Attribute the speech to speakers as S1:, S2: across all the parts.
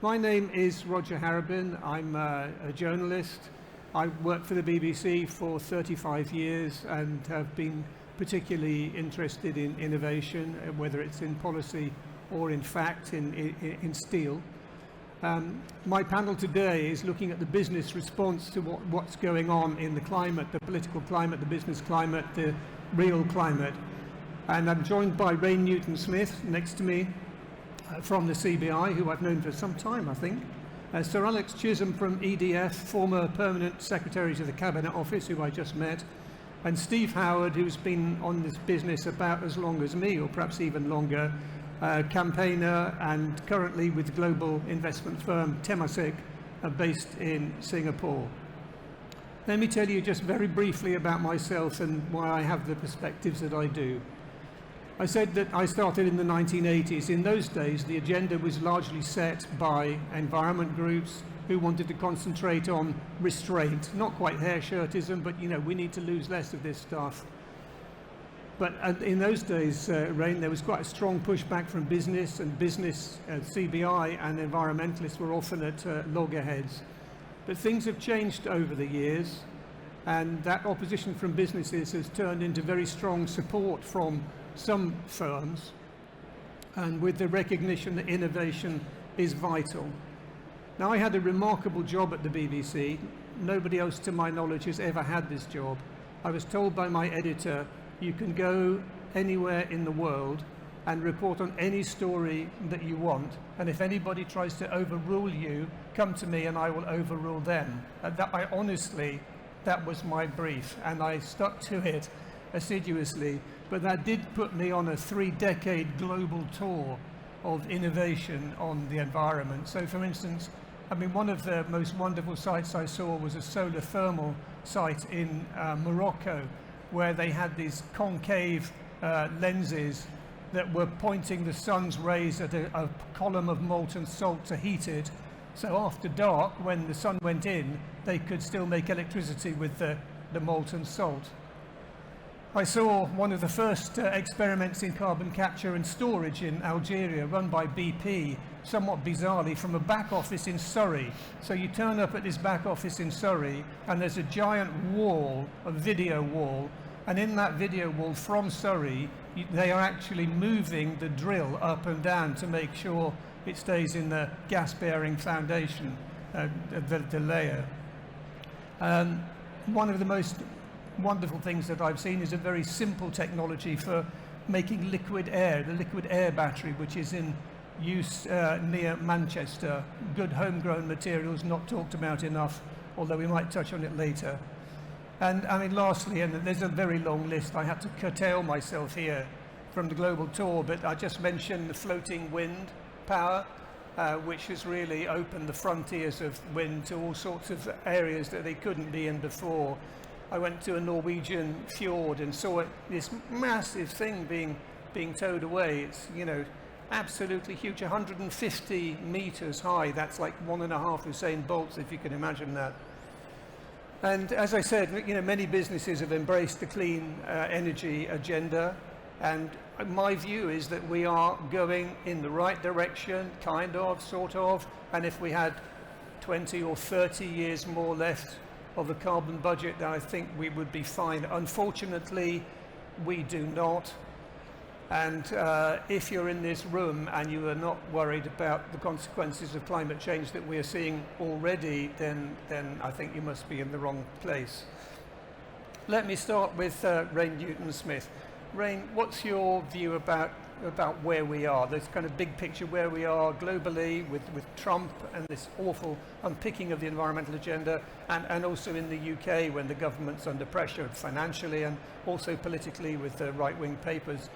S1: My name is Roger Harrabin. I'm a journalist. I worked for the BBC for 35 years and have been particularly interested in innovation, whether it's in policy or in fact in steel. My panel today is looking at the business response to what's going on in the climate, the political climate, the business climate, the real climate. And I'm joined by Ray Newton-Smith next to me from the CBI, who I've known for some time, I think. Sir Alex Chisholm from EDF, former permanent secretary to the Cabinet Office, who I just met. And Steve Howard, who's been on this business about as long as me, or perhaps even longer, campaigner and currently with global investment firm Temasek, based in Singapore. Let me tell you just very briefly about myself and why I have the perspectives that I do. I said that I started in the 1980s. In those days, the agenda was largely set by environment groups who wanted to concentrate on restraint, not quite hair-shirtism, but we need to lose less of this stuff. But in those days, Rain, there was quite a strong pushback from business, and business, CBI and environmentalists were often at loggerheads. But things have changed over the years, and that opposition from businesses has turned into very strong support from some firms, and with the recognition that innovation is vital. Now, I had a remarkable job at the BBC. Nobody else, to my knowledge, has ever had this job. I was told by my editor, you can go anywhere in the world and report on any story that you want, and if anybody tries to overrule you, come to me and I will overrule them. That was my brief, and I stuck to it assiduously. But that did put me on a 3-decade global tour of innovation on the environment. So, for instance, one of the most wonderful sites I saw was a solar thermal site in Morocco, where they had these concave lenses that were pointing the sun's rays at a column of molten salt to heat it. So after dark, when the sun went in, they could still make electricity with the molten salt. I saw one of the first experiments in carbon capture and storage in Algeria, run by BP, somewhat bizarrely, from a back office in Surrey. So you turn up at this back office in Surrey, and there's a giant wall, a video wall, and in that video wall from Surrey, they are actually moving the drill up and down to make sure it stays in the gas-bearing foundation, the layer. One of the most wonderful things that I've seen is a very simple technology for making liquid air, the liquid air battery, which is in use near Manchester. Good homegrown materials, not talked about enough, although we might touch on it later. And lastly, and there's a very long list, I had to curtail myself here from the global tour, but I just mentioned the floating wind power, which has really opened the frontiers of wind to all sorts of areas that they couldn't be in before. I went to a Norwegian fjord and saw this massive thing being towed away. It's, absolutely huge, 150 meters high. That's like 1.5 Usain Bolts, if you can imagine that. And as I said, many businesses have embraced the clean energy agenda, and my view is that we are going in the right direction, sort of, and if we had 20 or 30 years more left of the carbon budget, then I think we would be fine. Unfortunately, we do not. And if you're in this room and you are not worried about the consequences of climate change that we are seeing already, then I think you must be in the wrong place. Let me start with Rain Newton-Smith. Rain, what's your view about where we are, this kind of big picture where we are globally with Trump and this awful unpicking of the environmental agenda, and also in the UK when the government's under pressure financially and also politically with the right-wing papers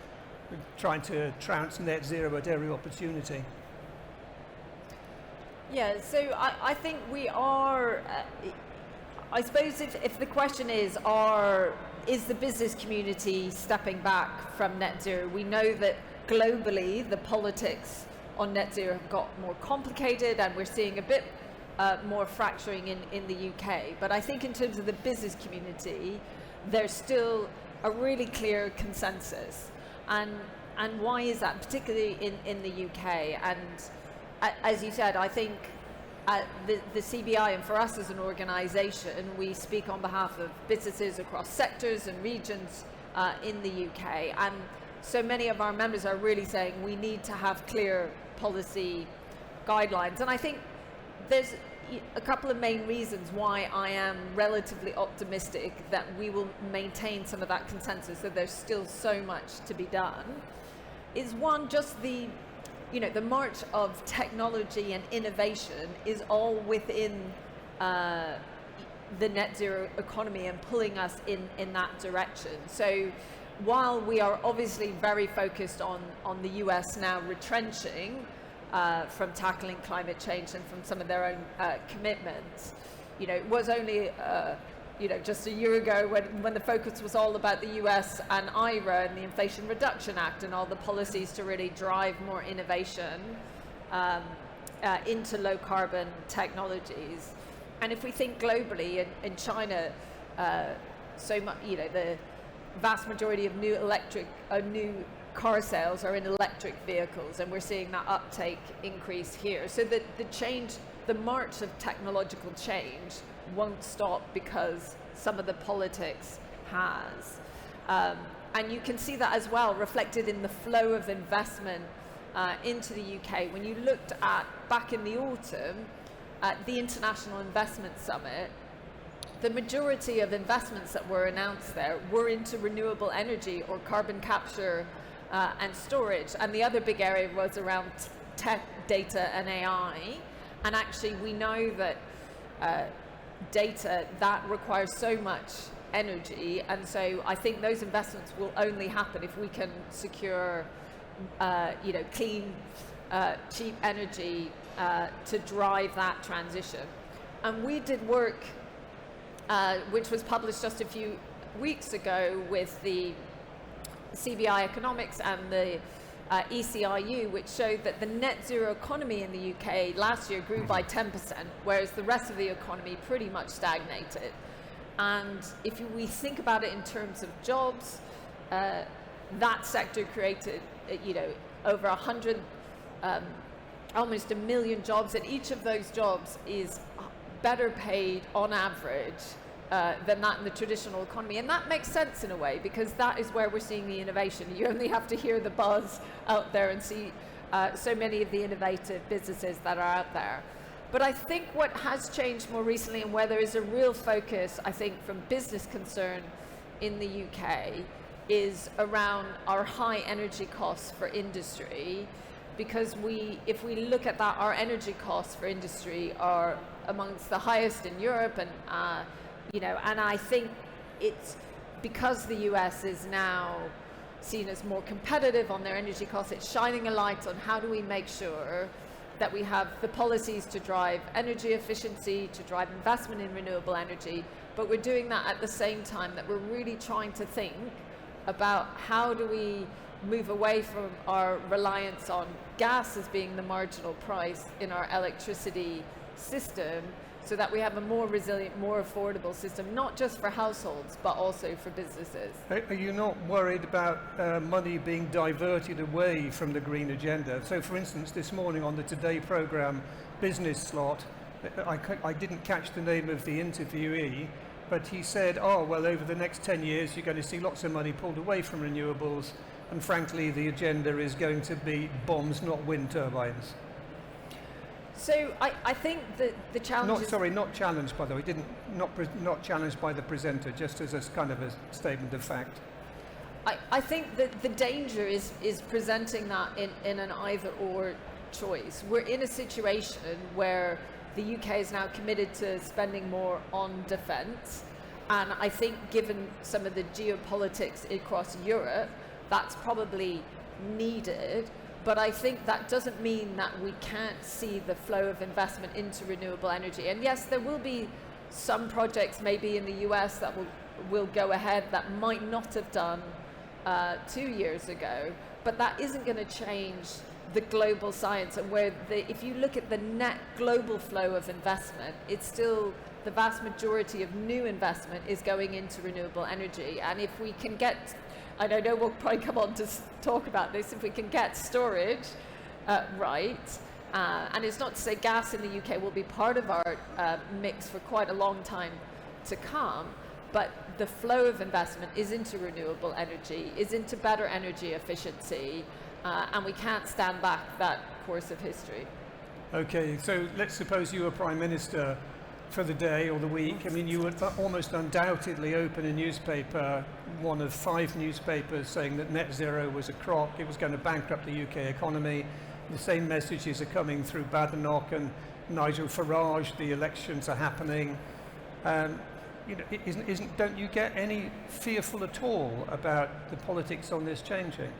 S1: trying to trounce net zero at every opportunity?
S2: Yeah, so I think we are, I suppose if the question is the business community stepping back from net zero, we know that globally the politics on net zero have got more complicated, and we're seeing a bit more fracturing in the UK. But I think in terms of the business community, there's still a really clear consensus. And why is that, particularly in the UK? And as you said, I think the CBI, and for us as an organisation, we speak on behalf of businesses across sectors and regions in the UK, and so many of our members are really saying we need to have clear policy guidelines. And I think there's a couple of main reasons why I am relatively optimistic that we will maintain some of that consensus, that there's still so much to be done. Is one, just the march of technology and innovation is all within the net zero economy and pulling us in that direction. So while we are obviously very focused on the US now retrenching from tackling climate change and from some of their own commitments, it was only just a year ago when the focus was all about the US and IRA and the Inflation Reduction Act and all the policies to really drive more innovation into low carbon technologies. And if we think globally, in China, so much, the vast majority of new car sales are in electric vehicles, and we're seeing that uptake increase here. So the march of technological change won't stop because some of the politics has. And you can see that as well reflected in the flow of investment into the UK. When you looked at, back in the autumn, at the International Investment Summit, the majority of investments that were announced there were into renewable energy or carbon capture and storage. And the other big area was around tech, data and AI. And actually we know that data, that requires so much energy, and so I think those investments will only happen if we can secure clean, cheap energy to drive that transition. And we did work which was published just a few weeks ago with the CBI Economics and the ECIU, which showed that the net zero economy in the UK last year grew by 10%, whereas the rest of the economy pretty much stagnated. And if we think about it in terms of jobs, that sector created, over 100, almost 1 million jobs, and each of those jobs is better paid on average than that in the traditional economy. And that makes sense in a way, because that is where we're seeing the innovation. You only have to hear the buzz out there and see so many of the innovative businesses that are out there. But I think what has changed more recently, and where there is a real focus, I think, from business concern in the UK, is around our high energy costs for industry. Because if we look at that, our energy costs for industry are amongst the highest in Europe, and and I think it's because the US is now seen as more competitive on their energy costs. It's shining a light on how do we make sure that we have the policies to drive energy efficiency, to drive investment in renewable energy, but we're doing that at the same time that we're really trying to think about how do we move away from our reliance on gas as being the marginal price in our electricity system, so that we have a more resilient, more affordable system, not just for households, but also for businesses.
S1: Are you not worried about money being diverted away from the green agenda? So, for instance, this morning on the Today programme business slot, I didn't catch the name of the interviewee, but he said, over the next 10 years, you're going to see lots of money pulled away from renewables, and frankly, the agenda is going to be bombs, not wind turbines.
S2: So I think that the challenge
S1: not challenged, by the way, not challenged by the presenter, just as a kind of a statement of fact.
S2: I think that the danger is presenting that in an either or choice. We're in a situation where the UK is now committed to spending more on defence, and I think given some of the geopolitics across Europe, that's probably needed. But I think that doesn't mean that we can't see the flow of investment into renewable energy. And yes, there will be some projects maybe in the US that will go ahead that might not have done 2 years ago, but that isn't going to change the global science. And if you look at the net global flow of investment, it's still the vast majority of new investment is going into renewable energy. And if we can get, I don't know, we'll probably come on to talk about this, if we can get storage right, And it's not to say gas in the UK will be part of our mix for quite a long time to come, but the flow of investment is into renewable energy, is into better energy efficiency, and we can't stand back that course of history.
S1: Okay, so let's suppose you were Prime Minister for the day or the week. I mean, you would almost undoubtedly open a newspaper, one of 5 newspapers, saying that net zero was a crock, it was going to bankrupt the UK economy. The same messages are coming through Badenoch and Nigel Farage, the elections are happening. Don't you get any fearful at all about the politics on this changing?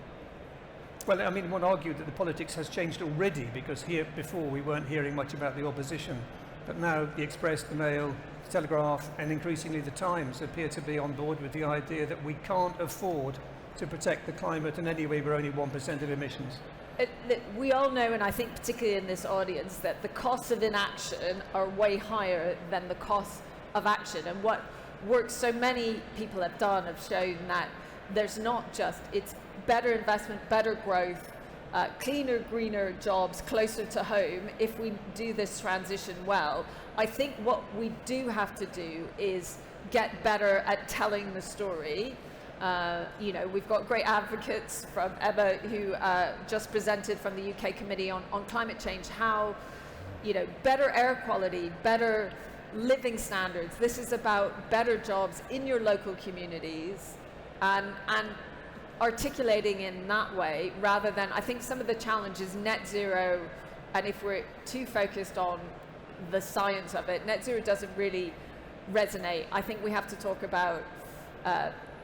S1: Well, I mean, one argued that the politics has changed already, because here before we weren't hearing much about the opposition, but now the Express, the Mail, the Telegraph, and increasingly the Times appear to be on board with the idea that we can't afford to protect the climate, and anyway we're only 1% of emissions.
S2: We all know, and I think particularly in this audience, that the costs of inaction are way higher than the costs of action. And what work so many people have done have shown that there's not just, it's better investment, better growth, cleaner, greener jobs closer to home if we do this transition well. I think what we do have to do is get better at telling the story. We've got great advocates from Emma who just presented from the UK Committee on Climate Change, how, better air quality, better living standards. This is about better jobs in your local communities and articulating in that way, rather than, I think some of the challenges, net zero, and if we're too focused on the science of it, net zero doesn't really resonate. I think we have to talk about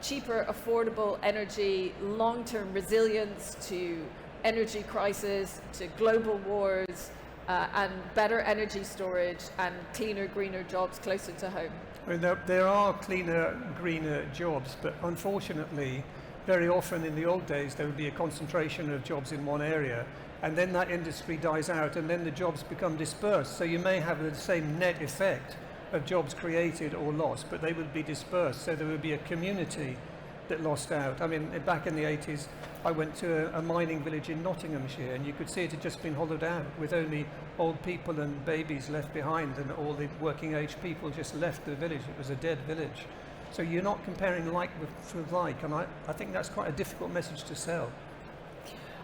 S2: cheaper, affordable energy, long-term resilience to energy crisis, to global wars, and better energy storage and cleaner, greener jobs closer to home.
S1: I mean, there are cleaner, greener jobs, but unfortunately, very often in the old days, there would be a concentration of jobs in one area, and then that industry dies out, and then the jobs become dispersed. So you may have the same net effect of jobs created or lost, but they would be dispersed. So there would be a community that lost out. I mean, back in the 80s, I went to a mining village in Nottinghamshire, and you could see it had just been hollowed out, with only old people and babies left behind, and all the working age people just left the village. It was a dead village. So you're not comparing like with like, and I think that's quite a difficult message to sell.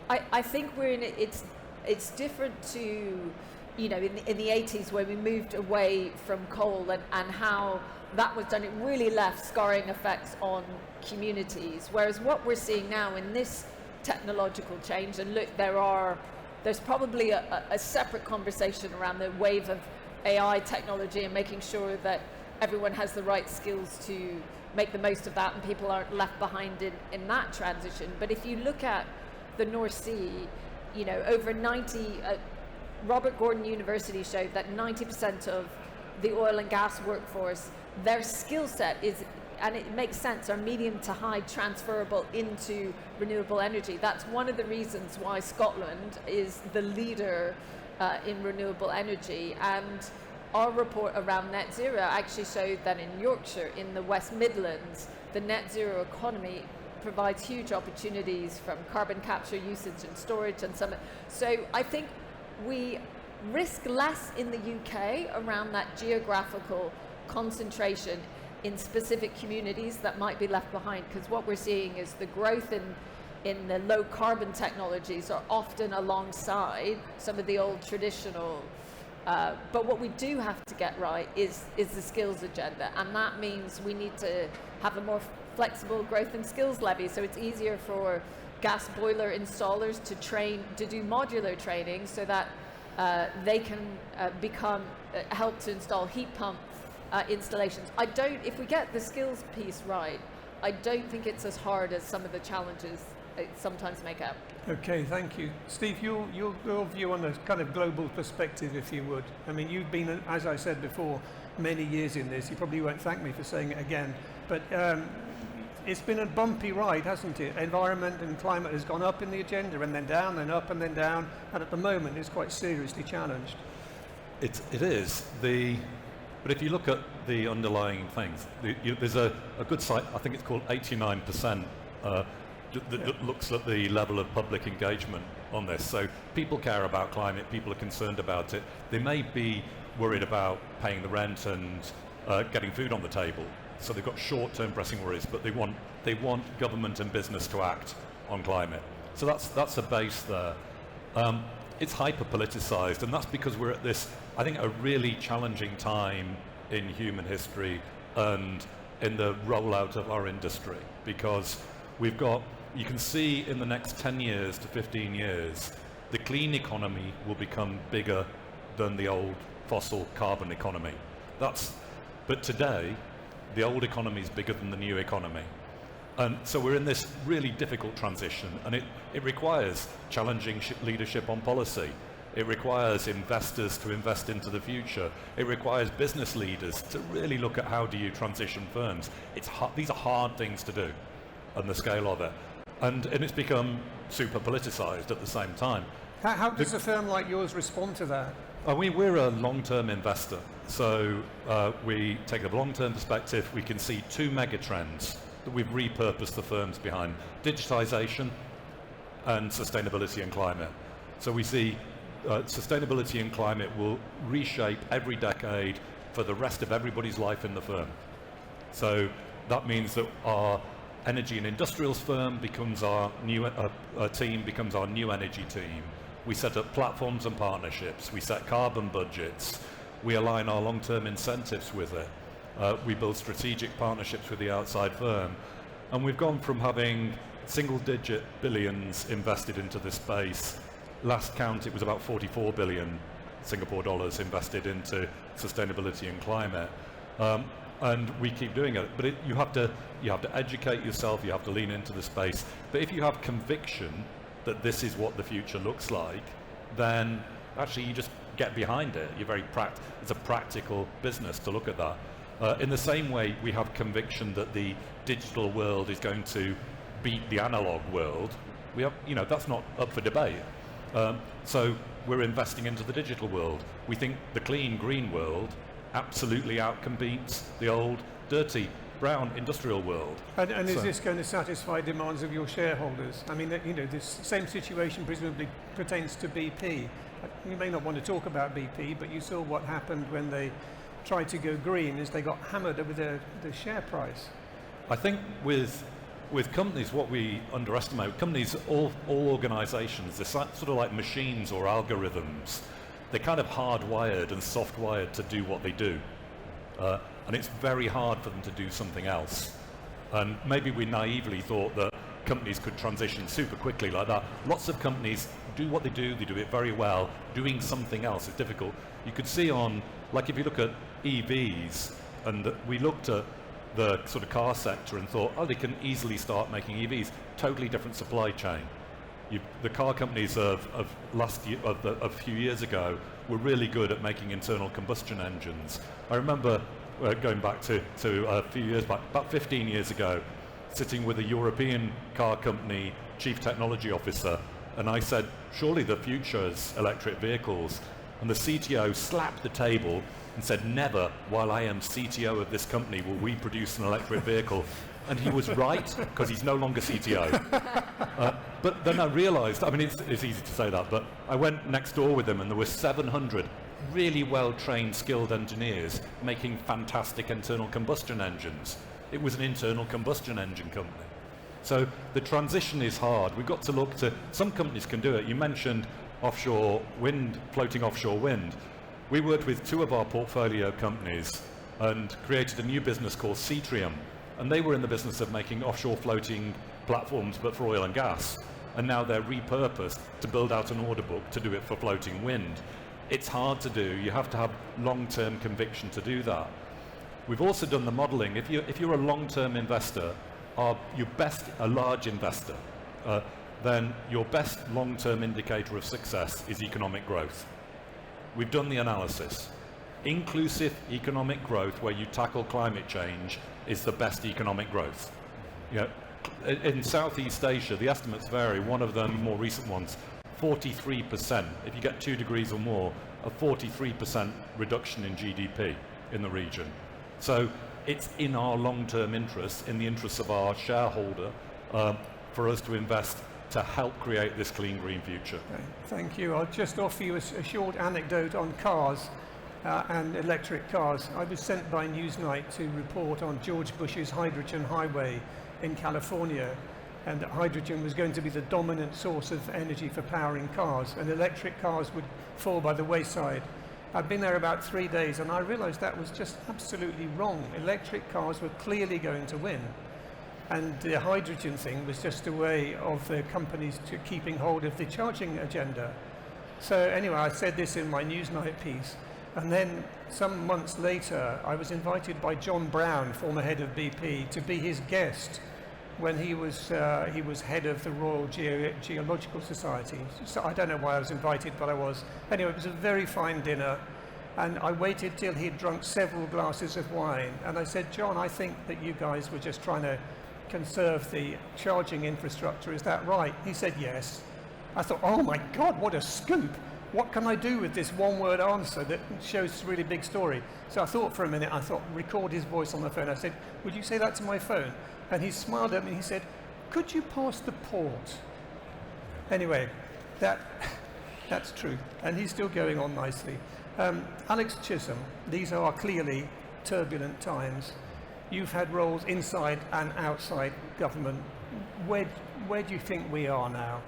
S2: I think we're in it's different to, in the 80s when we moved away from coal and how that was done. It really left scarring effects on communities, whereas what we're seeing now in this technological change, and look, there's probably a separate conversation around the wave of AI technology and making sure that everyone has the right skills to make the most of that and people aren't left behind in that transition. But if you look at the North Sea, over 90, Robert Gordon University showed that 90% of the oil and gas workforce, their skill set is, and it makes sense, are medium to high transferable into renewable energy. That's one of the reasons why Scotland is the leader in renewable energy. And our report around net zero actually showed that in Yorkshire, in the West Midlands, the net zero economy provides huge opportunities from carbon capture, usage and storage and some. So I think we risk less in the UK around that geographical concentration in specific communities that might be left behind, because what we're seeing is the growth in the low carbon technologies are often alongside some of the old traditional. But what we do have to get right is the skills agenda, and that means we need to have a more flexible growth and skills levy, so it's easier for gas boiler installers to do modular training, so that they can help to install heat pump installations. If we get the skills piece right, I don't think it's as hard as some of the challenges sometimes make out.
S1: Okay, thank you. Steve, your view on a kind of global perspective, if you would. I mean, you've been, as I said before, many years in this. You probably won't thank me for saying it again, but it's been a bumpy ride, hasn't it? Environment and climate has gone up in the agenda, and then down, and up, and then down, and at the moment it's quite seriously challenged.
S3: It is. But if you look at the underlying things, there's a good site, I think it's called 89%, that looks at the level of public engagement on this. So people care about climate, people are concerned about it. They may be worried about paying the rent and getting food on the table. So they've got short-term pressing worries, but they want government and business to act on climate. So that's a base there. It's hyper-politicized, and that's because we're at this, I think, a really challenging time in human history and in the rollout of our industry, because you can see in the next 10 years to 15 years, the clean economy will become bigger than the old fossil carbon economy. But today, the old economy is bigger than the new economy. And so we're in this really difficult transition, and it requires challenging leadership on policy. It requires investors to invest into the future. It requires business leaders to really look at how do you transition firms. These are hard things to do, and the scale of it. And it's become super politicized at the same time.
S1: How does a firm like yours respond to that?
S3: We're a long-term investor, so we take a long-term perspective. We can see two mega trends that we've repurposed the firms behind: digitization and sustainability and climate. So we see sustainability and climate will reshape every decade for the rest of everybody's life in the firm. So that means that our energy and industrials firm becomes our new team, becomes our new energy team. We set up platforms and partnerships. We set carbon budgets. We align our long-term incentives with it. We build strategic partnerships with the outside firm. And we've gone from having single-digit billions invested into this space. Last count, it was about 44 billion Singapore dollars invested into sustainability and climate. And we keep doing it. But you have to educate yourself, you have to lean into the space. But if you have conviction that this is what the future looks like, then actually you just get behind it. It's a practical business to look at that. In the same way, we have conviction that the digital world is going to beat the analog world. That's not up for debate. So we're investing into the digital world. We think the clean green world absolutely outcompetes the old dirty brown industrial world.
S1: And is this going to satisfy demands of your shareholders? I mean, this same situation presumably pertains to BP. You may not want to talk about BP, but you saw what happened when they tried to go green, is they got hammered over the share price.
S3: I think with companies, what we underestimate, companies, all organizations, they're sort of like machines or algorithms. They're kind of hardwired and soft-wired to do what they do. And it's very hard for them to do something else. And maybe we naively thought that companies could transition super quickly like that. Lots of companies do what they do it very well. Doing something else is difficult. You could see if you look at EVs, and we looked at the sort of car sector and thought, they can easily start making EVs. Totally different supply chain. The car companies of a few years ago were really good at making internal combustion engines. I remember going back to a few years back, about 15 years ago, sitting with a European car company chief technology officer, and I said, surely the future is electric vehicles. And the CTO slapped the table and said, never, while I am CTO of this company, will we produce an electric vehicle. And he was right, because he's no longer CTO. But then I realized, it's easy to say that, but I went next door with him, and there were 700 really well-trained, skilled engineers making fantastic internal combustion engines. It was an internal combustion engine company. So the transition is hard. We've got to look to, some companies can do it. You mentioned offshore wind, floating offshore wind. We worked with two of our portfolio companies and created a new business called Cetrium. And they were in the business of making offshore floating platforms, but for oil and gas. And now they're repurposed to build out an order book to do it for floating wind. It's hard to do. You have to have long-term conviction to do that. We've also done the modeling. If you're a long-term investor, a large investor, then your best long-term indicator of success is economic growth. We've done the analysis. Inclusive economic growth, where you tackle climate change, is the best economic growth. In Southeast Asia, the estimates vary. One of them, more recent ones, 43%. If you get 2 degrees or more, a 43% reduction in GDP in the region. So it's in our long-term interest, in the interests of our shareholder, for us to invest to help create this clean green future.
S1: Okay, thank you. I'll just offer you a short anecdote on cars and electric cars. I was sent by Newsnight to report on George Bush's hydrogen highway in California, and that hydrogen was going to be the dominant source of energy for powering cars, and electric cars would fall by the wayside. I'd been there about 3 days, and I realized that was just absolutely wrong. Electric cars were clearly going to win, and the hydrogen thing was just a way of the companies to keeping hold of the charging agenda. So anyway, I said this in my Newsnight piece, and then some months later I was invited by John Brown, former head of BP, to be his guest when he was head of the Royal Geological Society. So I don't know why I was invited, but I was. Anyway, it was a very fine dinner, and I waited till he'd drunk several glasses of wine, and I said, John, I think that you guys were just trying to conserve the charging infrastructure, is that right? He said yes. I thought, oh my God, what a scoop. What can I do with this one-word answer that shows a really big story? So I thought for a minute, record his voice on the phone. I said, would you say that to my phone? And he smiled at me and he said, could you pass the port? Anyway, that's true. And he's still going on nicely. Alex Chisholm, these are clearly turbulent times. You've had roles inside and outside government. Where do you think we are now?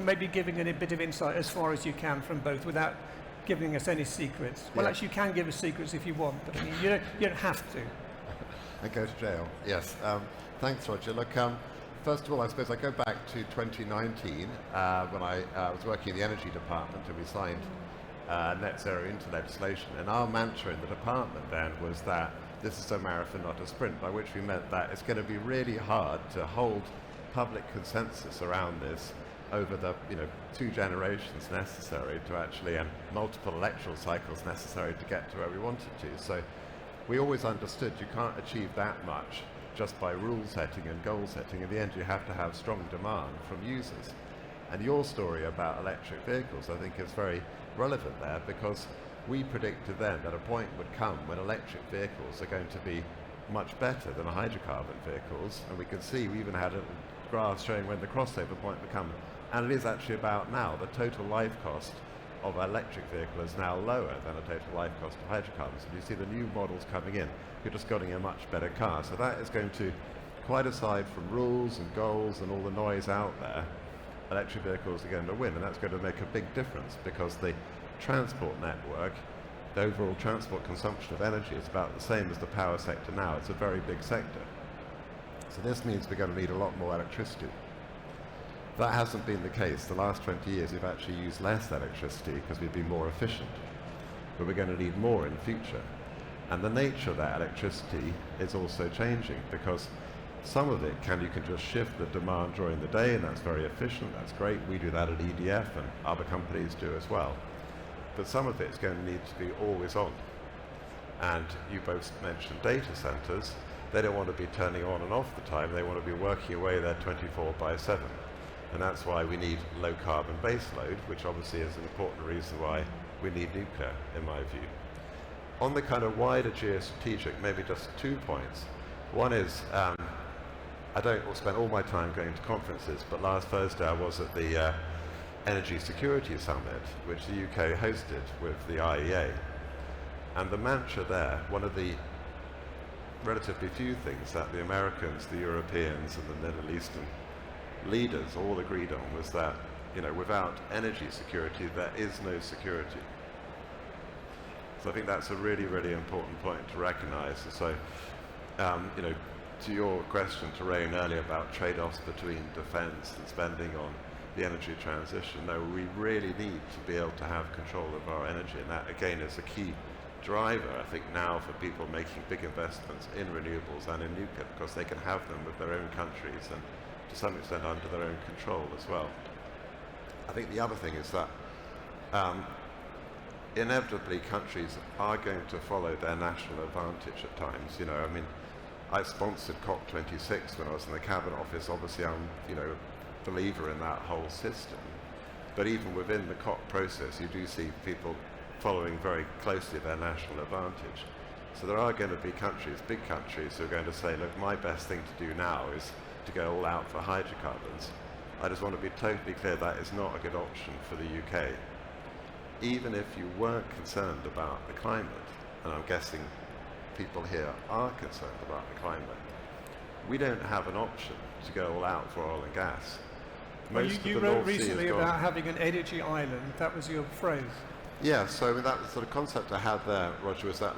S1: Maybe giving a bit of insight as far as you can from both without giving us any secrets. Well,
S4: Yeah.
S1: actually, you can give us secrets if you want, but I mean, you don't have to.
S4: And go to jail. Yes. Thanks, Roger. Look, first of all, I suppose I go back to 2019 when I was working in the energy department and we signed net zero into legislation. And our mantra in the department then was that this is a marathon, not a sprint, by which we meant that it's going to be really hard to hold public consensus around this over the 2 generations necessary to actually, and multiple electoral cycles necessary to get to where we wanted to. So we always understood you can't achieve that much just by rule setting and goal setting. In the end, you have to have strong demand from users. And your story about electric vehicles, I think, is very relevant there, because we predicted then that a point would come when electric vehicles are going to be much better than hydrocarbon vehicles, and we could see, we even had a graph showing when the crossover point would come, and it is actually about now. The total life cost of an electric vehicle is now lower than a total life cost of hydrocarbons. And you see the new models coming in, you're just getting a much better car. So that is going to, quite aside from rules and goals and all the noise out there, electric vehicles are going to win, and that's going to make a big difference, because the transport network, the overall transport consumption of energy is about the same as the power sector now. It's a very big sector. So this means we're going to need a lot more electricity. That hasn't been the case. The last 20 years we've actually used less electricity because we've been more efficient. But we're going to need more in the future. And the nature of that electricity is also changing, because some of it you can just shift the demand during the day, and that's very efficient, that's great. We do that at EDF and other companies do as well. But some of it's going to need to be always on. And you both mentioned data centers. They don't want to be turning on and off the time. They want to be working away there 24/7. And that's why we need low carbon baseload, which obviously is an important reason why we need nuclear, in my view. On the kind of wider geostrategic, maybe just 2 points. One is, I don't spend all my time going to conferences, but last Thursday I was at the Energy Security Summit, which the UK hosted with the IEA. And the mantra there, one of the relatively few things that the Americans, the Europeans, and the Middle Eastern leaders all agreed on, was that, without energy security, there is no security. So I think that's a really, really important point to recognize. And so, to your question to Rain earlier about trade-offs between defense and spending on the energy transition, no, we really need to be able to have control of our energy, and that again is a key driver, I think, now for people making big investments in renewables and in nuclear, because they can have them with their own countries and to some extent under their own control as well. I think the other thing is that inevitably countries are going to follow their national advantage at times. I sponsored COP26 when I was in the Cabinet Office. Obviously I'm a believer in that whole system, but even within the COP process you do see people following very closely their national advantage. So there are going to be countries, big countries, who are going to say, look, my best thing to do now is to go all out for hydrocarbons. I just want to be totally clear that is not a good option for the UK. Even if you weren't concerned about the climate, and I'm guessing people here are concerned about the climate, we don't have an option to go all out for oil and gas.
S1: Well,
S4: Most of
S1: you
S4: the
S1: wrote
S4: North Sea
S1: recently
S4: has gone-
S1: about having an energy island. That was your phrase.
S4: Yeah, so I mean, that sort of concept I had there, Roger, was that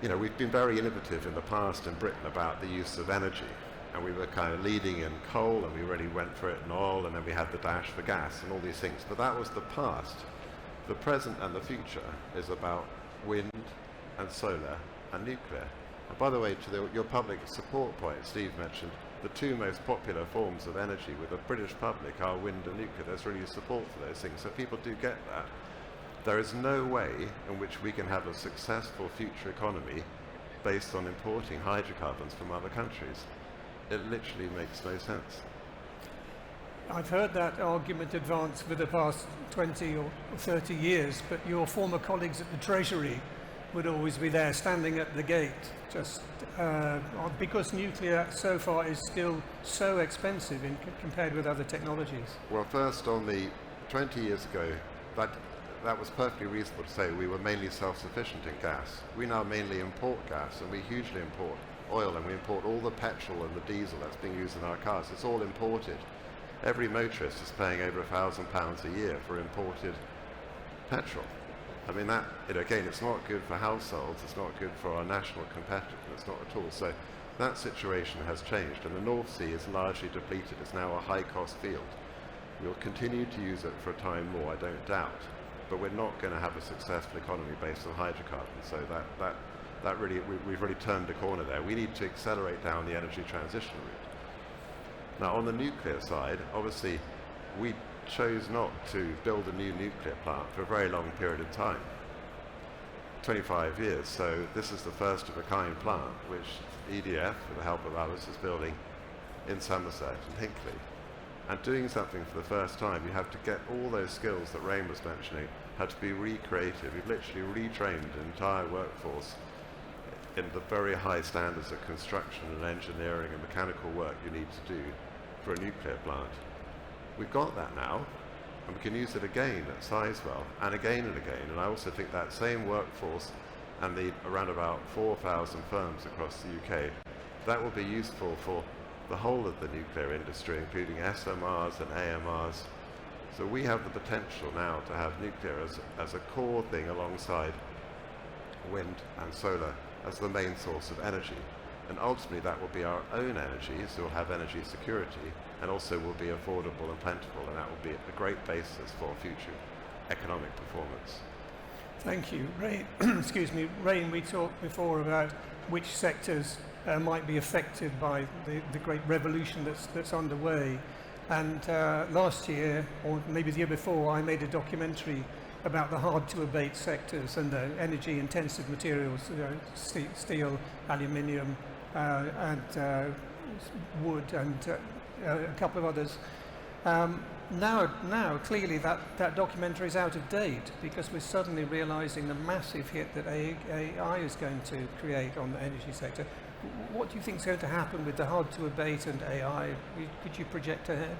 S4: you know, we've been very innovative in the past in Britain about the use of energy. And we were kind of leading in coal, and we really went for it in oil, and then we had the dash for gas and all these things. But that was the past. The present and the future is about wind and solar and nuclear. And by the way, to your public support point, Steve mentioned the two most popular forms of energy with the British public are wind and nuclear. There's really support for those things, so people do get that. There is no way in which we can have a successful future economy based on importing hydrocarbons from other countries. It literally makes no sense.
S1: I've heard that argument advanced for the past 20 or 30 years, but your former colleagues at the Treasury would always be there standing at the gate, just because nuclear so far is still so expensive compared with other technologies.
S4: Well, first, on the 20 years ago, that was perfectly reasonable to say we were mainly self-sufficient in gas. We now mainly import gas, and we hugely import oil, and we import all the petrol and the diesel that's being used in our cars. It's all imported. Every motorist is paying over £1,000 a year for imported petrol. I mean, that, again, it's not good for households, it's not good for our national competitiveness, not at all. So that situation has changed, and the North Sea is largely depleted. It's now a high-cost field. We'll continue to use it for a time more, I don't doubt, but we're not going to have a successful economy based on hydrocarbons. So that really, we've really turned a corner there. We need to accelerate down the energy transition route. Now, on the nuclear side, obviously, we chose not to build a new nuclear plant for a very long period of time, 25 years. So this is the first of a kind plant, which EDF, with the help of others, is building in Somerset and Hinkley. And doing something for the first time, you have to get all those skills that Rain was mentioning, had to be recreated. We've literally retrained an entire workforce in the very high standards of construction and engineering and mechanical work you need to do for a nuclear plant. We've got that now, and we can use it again at Sizewell, and again and again. And I also think that same workforce and the around about 4,000 firms across the UK, that will be useful for the whole of the nuclear industry, including SMRs and AMRs. So we have the potential now to have nuclear as a core thing alongside wind and solar as the main source of energy. And ultimately that will be our own energy, so we'll have energy security, and also will be affordable and plentiful, and that will be a great basis for future economic performance.
S1: Thank you. Rain, excuse me, Rain, we talked before about which sectors might be affected by the great revolution that's underway. And last year, or maybe the year before, I made a documentary about the hard-to-abate sectors and the energy-intensive materials, steel, aluminium, and wood, and a couple of others. Now, clearly, that documentary is out of date because we're suddenly realizing the massive hit that AI is going to create on the energy sector. What do you think is going to happen with the hard-to-abate and AI? Could you project ahead?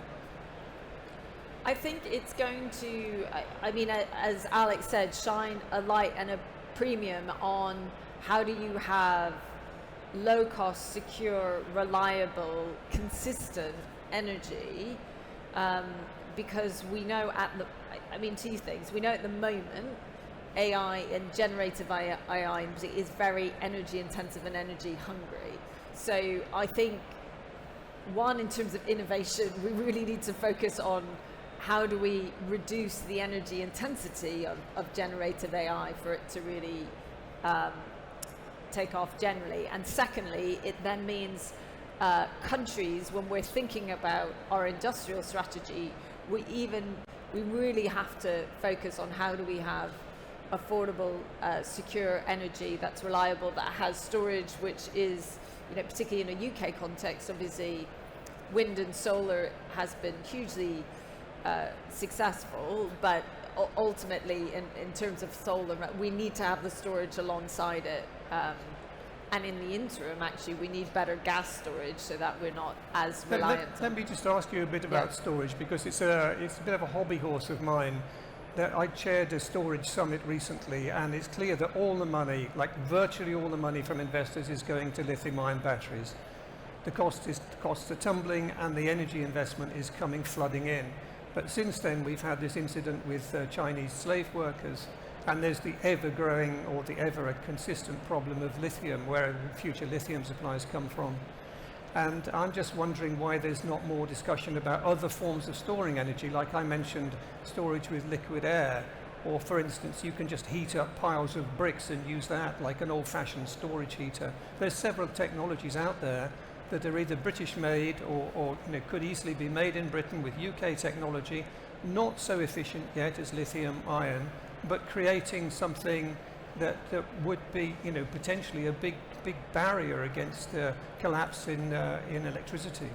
S2: I think it's going to, I mean, as Alex said, shine a light and a premium on how do you have low-cost, secure, reliable, consistent energy, because we know two things. We know at the moment AI and generative AI is very energy intensive and energy hungry. So I think, one, in terms of innovation, we really need to focus on how do we reduce the energy intensity of generative AI for it to really take off generally. And secondly, it then means countries, when we're thinking about our industrial strategy, we really have to focus on how do we have affordable, secure energy that's reliable, that has storage, which is, particularly in a UK context, obviously wind and solar has been hugely successful, but ultimately in terms of solar, we need to have the storage alongside it. And in the interim, actually, we need better gas storage so that we're not as
S1: Let-
S2: reliant.
S1: let me just ask you a bit about storage, because it's a bit of a hobby horse of mine. That I chaired a storage summit recently, and it's clear that all the money, like virtually all the money from investors, is going to lithium-ion batteries. The costs are tumbling, and the energy investment is coming flooding in. But since then, we've had this incident with Chinese slave workers, and there's the ever-growing or the ever-consistent problem of lithium, where future lithium supplies come from. And I'm just wondering why there's not more discussion about other forms of storing energy, like I mentioned, storage with liquid air, or for instance, you can just heat up piles of bricks and use that like an old-fashioned storage heater. There's several technologies out there that are either British-made or could easily be made in Britain with UK technology, not so efficient yet as lithium-ion, but creating something that would be, potentially a big barrier against collapse in electricity.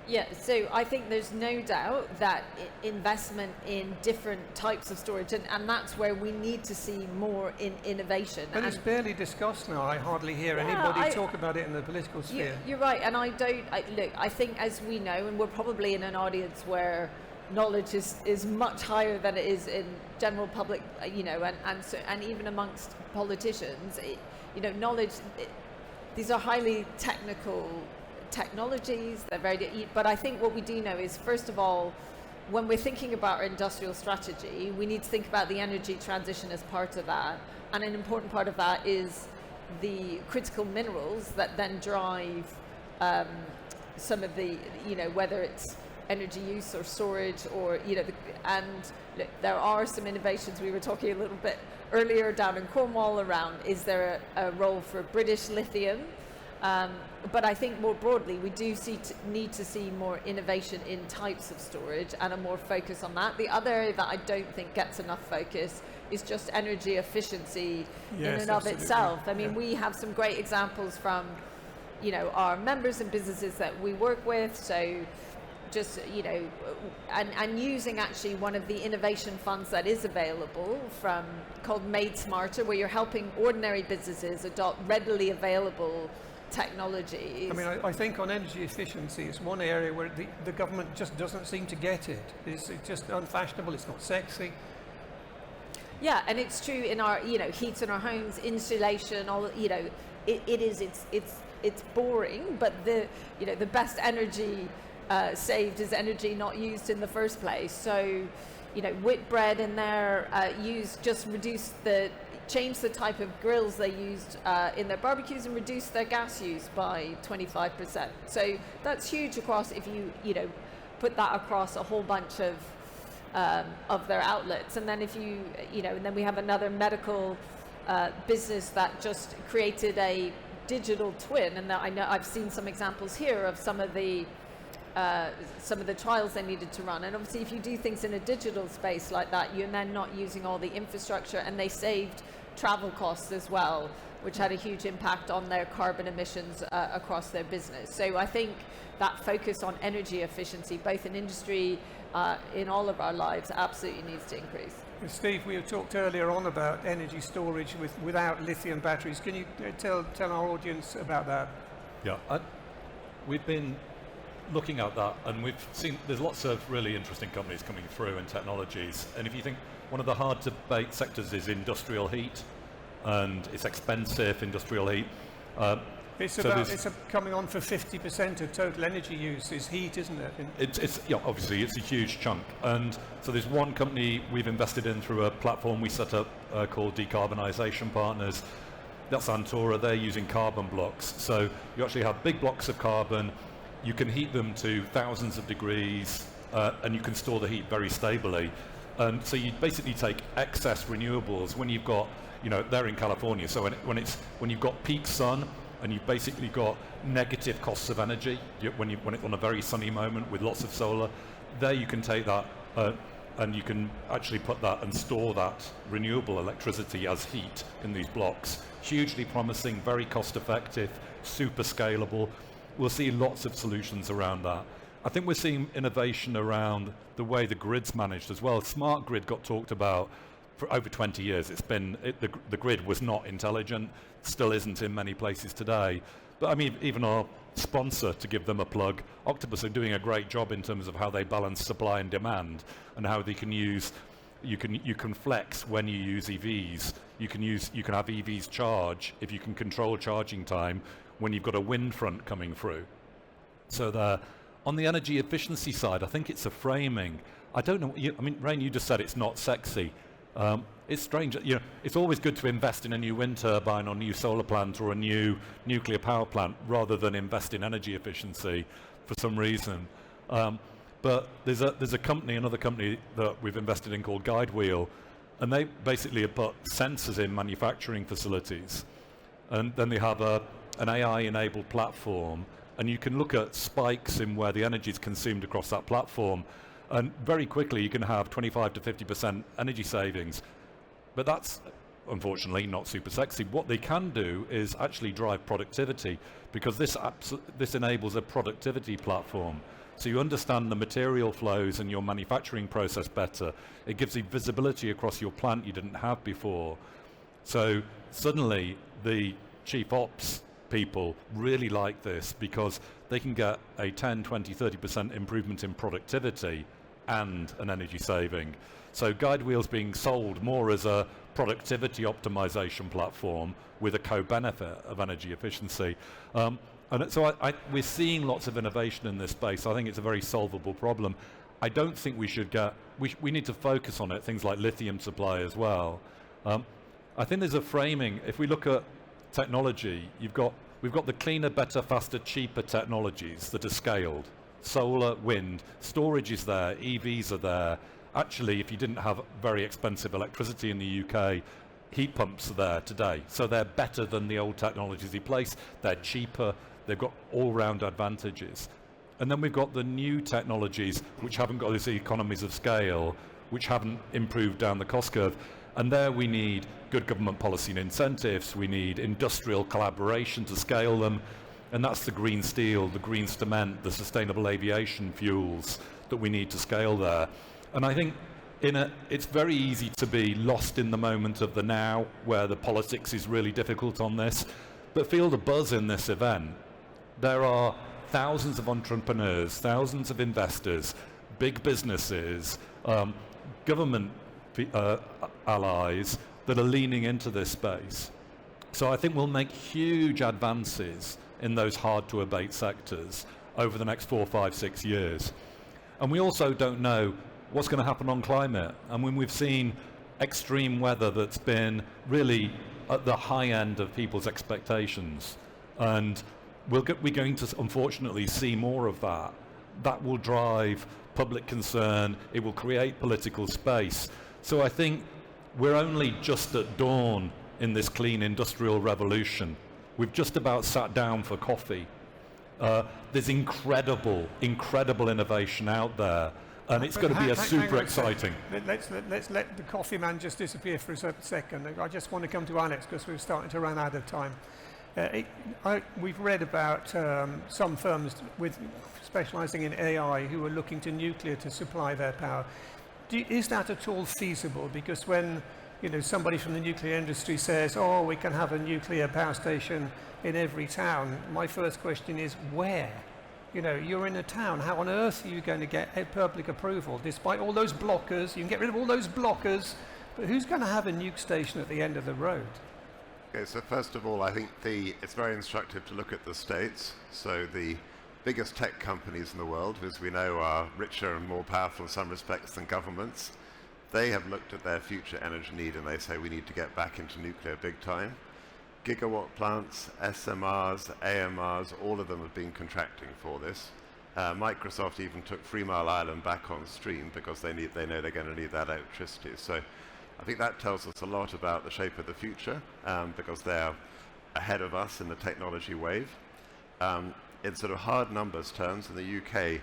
S2: Yeah, so I think there's no doubt that investment in different types of storage, and that's where we need to see more in innovation.
S1: But it's barely discussed now. I hardly hear anybody talk about it in the political sphere.
S2: You're right, and I think, as we know, and we're probably in an audience where knowledge is much higher than it is in general public, and even amongst politicians, knowledge, these are highly technical technologies, they're very, but I think what we do know is, first of all, when we're thinking about our industrial strategy, we need to think about the energy transition as part of that, and an important part of that is the critical minerals that then drive some of the, whether it's energy use or storage, or and look, there are some innovations. We were talking a little bit earlier down in Cornwall around, is there a role for British lithium? But I think more broadly, we do need to see more innovation in types of storage and a more focus on that. The other area that I don't think gets enough focus is just energy efficiency in and of itself. I mean, we have some great examples from, our members and businesses that we work with. So just, and using actually one of the innovation funds that is available called Made Smarter, where you're helping ordinary businesses adopt readily available technologies.
S1: I mean, I think on energy efficiency, it's one area where the government just doesn't seem to get it. It's just unfashionable, it's not sexy.
S2: Yeah, and it's true in our, heat in our homes, insulation, all, it's boring, but the best energy saved is energy not used in the first place. So, Whitbread in there change the type of grills they used in their barbecues and reduce their gas use by 25%. So that's huge across, if you put that across a whole bunch of their outlets. And then and then we have another medical business that just created a digital twin, and I know I've seen some examples here of some of the trials they needed to run. And obviously, if you do things in a digital space like that, you're then not using all the infrastructure, and they saved travel costs as well, which had a huge impact on their carbon emissions across their business. So I think that focus on energy efficiency, both in industry, in all of our lives, absolutely needs to increase.
S1: Steve, we talked earlier on about energy storage without lithium batteries. Can you tell our audience about that?
S3: Yeah, we've been looking at that, and we've seen there's lots of really interesting companies coming through and technologies. And if you think one of the hard to debate sectors is industrial heat, and it's expensive industrial heat.
S1: It's coming on for 50% of total energy use is heat, isn't it?
S3: It's obviously it's a huge chunk, and so there's one company we've invested in through a platform we set up called Decarbonisation Partners. That's Antora. They're using carbon blocks, so you actually have big blocks of carbon. You can heat them to thousands of degrees, and you can store the heat very stably. And so you basically take excess renewables when you've got, they're in California. So when you've got peak sun, and you've basically got negative costs of energy, when it's on a very sunny moment with lots of solar, there you can take that and you can actually put that and store that renewable electricity as heat in these blocks. Hugely promising, very cost effective, super scalable. We'll see lots of solutions around that. I think we're seeing innovation around the way the grid's managed as well. Smart grid got talked about. for over 20 years. It's been, the grid was not intelligent, still isn't in many places today. But I mean, even our sponsor, to give them a plug, Octopus, are doing a great job in terms of how they balance supply and demand, and how they can use, you can flex when you use EVs. You can have EVs charge if you can control charging time when you've got a wind front coming through. So on the energy efficiency side, I think it's a framing. I don't know. I mean, Rain, you just said it's not sexy. It's strange. It's always good to invest in a new wind turbine or new solar plant or a new nuclear power plant rather than invest in energy efficiency for some reason. But there's another company that we've invested in called Guidewheel, and they basically have put sensors in manufacturing facilities, and then they have an AI-enabled platform, and you can look at spikes in where the energy is consumed across that platform, and very quickly you can have 25 to 50% energy savings. But that's unfortunately not super sexy. What they can do is actually drive productivity, because this enables a productivity platform. So you understand the material flows and your manufacturing process better. It gives you visibility across your plant you didn't have before. So suddenly the chief ops people really like this, because they can get a 10, 20, 30% improvement in productivity and an energy saving. So Guidewheel's being sold more as a productivity optimization platform with a co-benefit of energy efficiency. And so we're seeing lots of innovation in this space. I think it's a very solvable problem. I don't think we should we need to focus on it, things like lithium supply as well. I think there's a framing. If we look at technology, we've got the cleaner, better, faster, cheaper technologies that are scaled. Solar, wind, storage is there, EVs are there. Actually, if you didn't have very expensive electricity in the UK, heat pumps are there today. So they're better than the old technologies in place. They're cheaper. They've got all-round advantages. And then we've got the new technologies which haven't got these economies of scale, which haven't improved down the cost curve. And there we need good government policy and incentives. We need industrial collaboration to scale them. And that's the green steel, the green cement, the sustainable aviation fuels that we need to scale there. And I think it's very easy to be lost in the moment of the now, where the politics is really difficult on this. But feel the buzz in this event. There are thousands of entrepreneurs, thousands of investors, big businesses, government allies that are leaning into this space. So I think we'll make huge advances in those hard-to-abate sectors over the next 4, 5, 6 years. And we also don't know what's going to happen on climate. And when we've seen extreme weather that's been really at the high end of people's expectations, and we're going to unfortunately see more of that. That will drive public concern. It will create political space. So I think we're only just at dawn in this clean industrial revolution. We've just about sat down for coffee. There's incredible innovation out there, and it's going to be super exciting.
S1: Let's let the coffee man just disappear for a second. I just want to come to Alex, because we're starting to run out of time. We've read about some firms specializing in AI who are looking to nuclear to supply their power. Is that at all feasible? Because when somebody from the nuclear industry says, "Oh, we can have a nuclear power station in every town," my first question is, where? You're in a town. How on earth are you going to get public approval? Despite all those blockers, you can get rid of all those blockers, but who's going to have a nuke station at the end of the road?
S4: Okay, so first of all, I think it's very instructive to look at the states. So the biggest tech companies in the world, who, as we know, are richer and more powerful in some respects than governments, they have looked at their future energy need, and they say we need to get back into nuclear big time. Gigawatt plants, SMRs, AMRs, all of them have been contracting for this. Microsoft even took 3 Mile Island back on stream because they know they're going to need that electricity. So I think that tells us a lot about the shape of the future, because they're ahead of us in the technology wave. In sort of hard numbers terms, in the UK,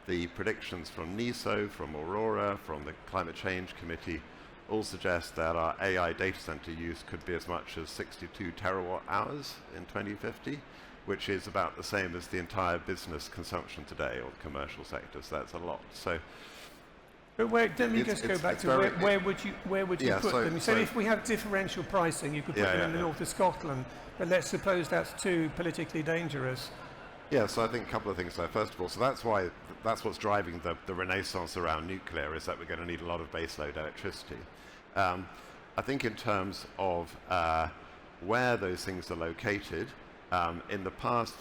S4: the predictions from NESO, from Aurora, from the Climate Change Committee all suggest that our AI data center use could be as much as 62 terawatt hours in 2050, which is about the same as the entire business consumption today, or the commercial sector. So that's a lot. So
S1: But let me
S4: It's-
S1: just go
S4: it's-
S1: back
S4: it's
S1: to
S4: very-
S1: where would you
S4: Yeah,
S1: put
S4: so-
S1: them? So
S4: so-
S1: if we have differential pricing, you could put
S4: Yeah,
S1: them
S4: yeah,
S1: in the
S4: yeah.
S1: north of Scotland. But let's suppose that's too politically dangerous.
S4: Yeah, so I think a couple of things there. First of all, so that's what's driving the renaissance around nuclear, is that we're going to need a lot of baseload electricity. I think in terms of where those things are located, in the past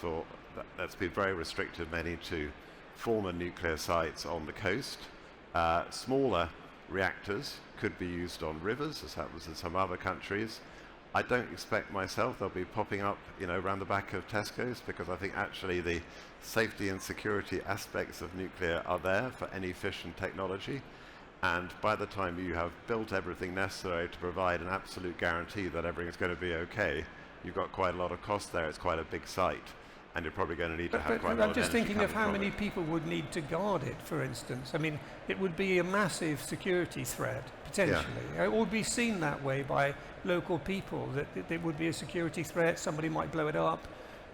S4: that's been very restricted mainly to former nuclear sites on the coast. Smaller reactors could be used on rivers, as happens in some other countries. I don't expect myself they'll be popping up, around the back of Tesco's, because I think actually the safety and security aspects of nuclear are there for any fission technology. And by the time you have built everything necessary to provide an absolute guarantee that everything's going to be okay, you've got quite a lot of cost there. It's quite a big site, and you're probably going to need to have quite a lot
S1: I'm
S4: of
S1: just
S4: energy
S1: thinking of
S4: coming
S1: how
S4: from
S1: many
S4: it.
S1: people would need to guard it, for instance. I mean, it would be a massive security threat, potentially. It would be seen that way by local people, that it would be a security threat. Somebody might blow it up.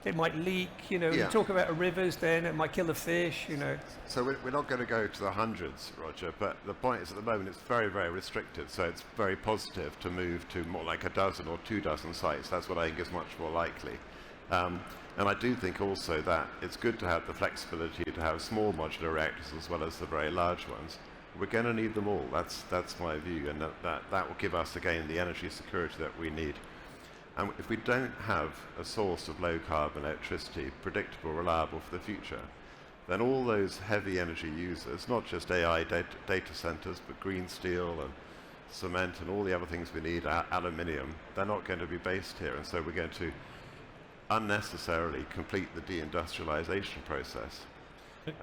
S1: It might leak, You
S4: Yeah.
S1: talk about rivers, then it might kill the fish,
S4: So we're not going to go to the hundreds, Roger, but the point is at the moment it's very, very restricted, so it's very positive to move to more like a dozen or 24 sites. That's what I think is much more likely. And I do think also that it's good to have the flexibility to have small modular reactors as well as the very large ones. We're going to need them all. That's my view, and that will give us, again, the energy security that we need. And if we don't have a source of low-carbon electricity, predictable, reliable for the future, then all those heavy energy users, not just AI data centers, but green steel and cement and all the other things we need, aluminium, they're not going to be based here. And so we're going to unnecessarily complete the deindustrialization process.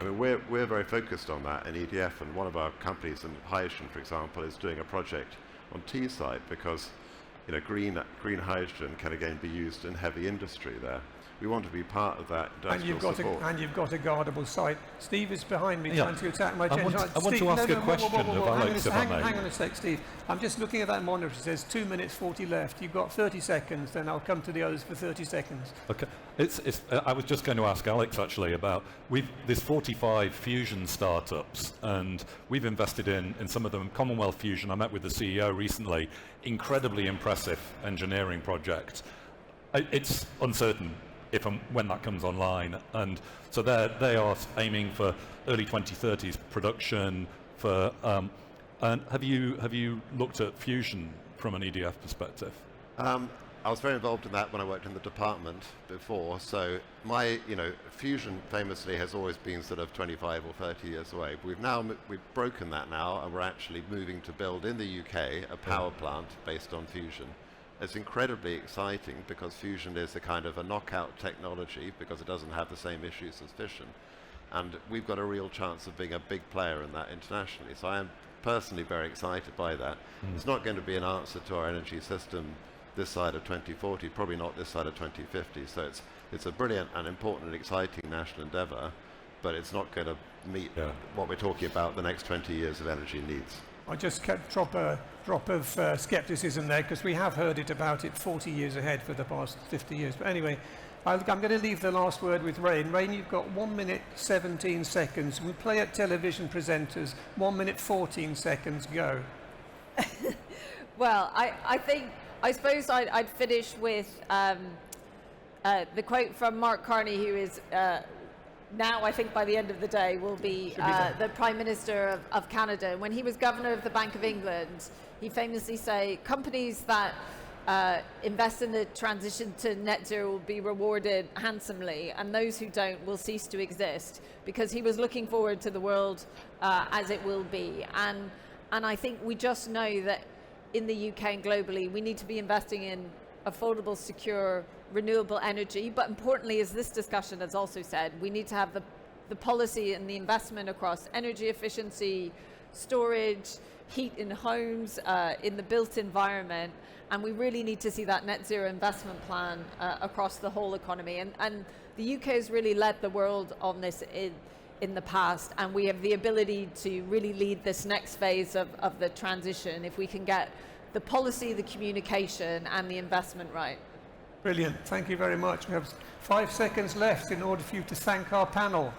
S4: I mean, we're very focused on that in EDF, and one of our companies in hydrogen, for example, is doing a project on Teesside because green hydrogen can again be used in heavy industry there. We want to be part of that industrial support.
S1: And you've got a guardable site. Steve is behind me
S3: Yeah.
S1: trying to attack my
S3: I
S1: attention.
S3: want to ask a question of Alex, if I may.
S1: Hang on a sec, Steve. I'm just looking at that monitor. It says 2 minutes 40 left. You've got 30 seconds, then I'll come to the others for 30 seconds.
S3: Okay. I was just going to ask Alex actually about there's 45 fusion startups, and we've invested in some of them. Commonwealth Fusion, I met with the CEO recently. Incredibly impressive engineering project. It's uncertain if and when that comes online, and so they are aiming for early 2030s production. And have you looked at fusion from an EDF perspective?
S4: I was very involved in that when I worked in the department before. So my, fusion famously has always been sort of 25 or 30 years away. But we've broken that now, and we're actually moving to build in the UK a power plant based on fusion. It's incredibly exciting because fusion is a kind of a knockout technology because it doesn't have the same issues as fission. And we've got a real chance of being a big player in that internationally. So I am personally very excited by that. It's not going to be an answer to our energy system this side of 2040, probably not this side of 2050. So it's a brilliant and important and exciting national endeavour, but it's not going to meet what we're talking about, the next 20 years of energy needs.
S1: I just kept drop of scepticism there, because we have heard about it 40 years ahead for the past 50 years. But anyway, I'm going to leave the last word with Rain. Rain, you've got 1 minute 17 seconds. We play at television presenters. 1 minute 14 seconds. Go.
S2: Well, I suppose I'd finish with the quote from Mark Carney, who is now, I think by the end of the day, will be the Prime Minister of Canada. When he was Governor of the Bank of England, he famously said, companies that invest in the transition to net zero will be rewarded handsomely, and those who don't will cease to exist, because he was looking forward to the world as it will be. And I think we just know that in the UK and globally, we need to be investing in affordable, secure, renewable energy. But importantly, as this discussion has also said, we need to have the policy and the investment across energy efficiency, storage, heat in homes, in the built environment. And we really need to see that net zero investment plan across the whole economy. And the UK has really led the world on this in the past, and we have the ability to really lead this next phase of the transition if we can get the policy, the communication, and the investment right.
S1: Brilliant. Thank you very much. We have 5 seconds left in order for you to thank our panel.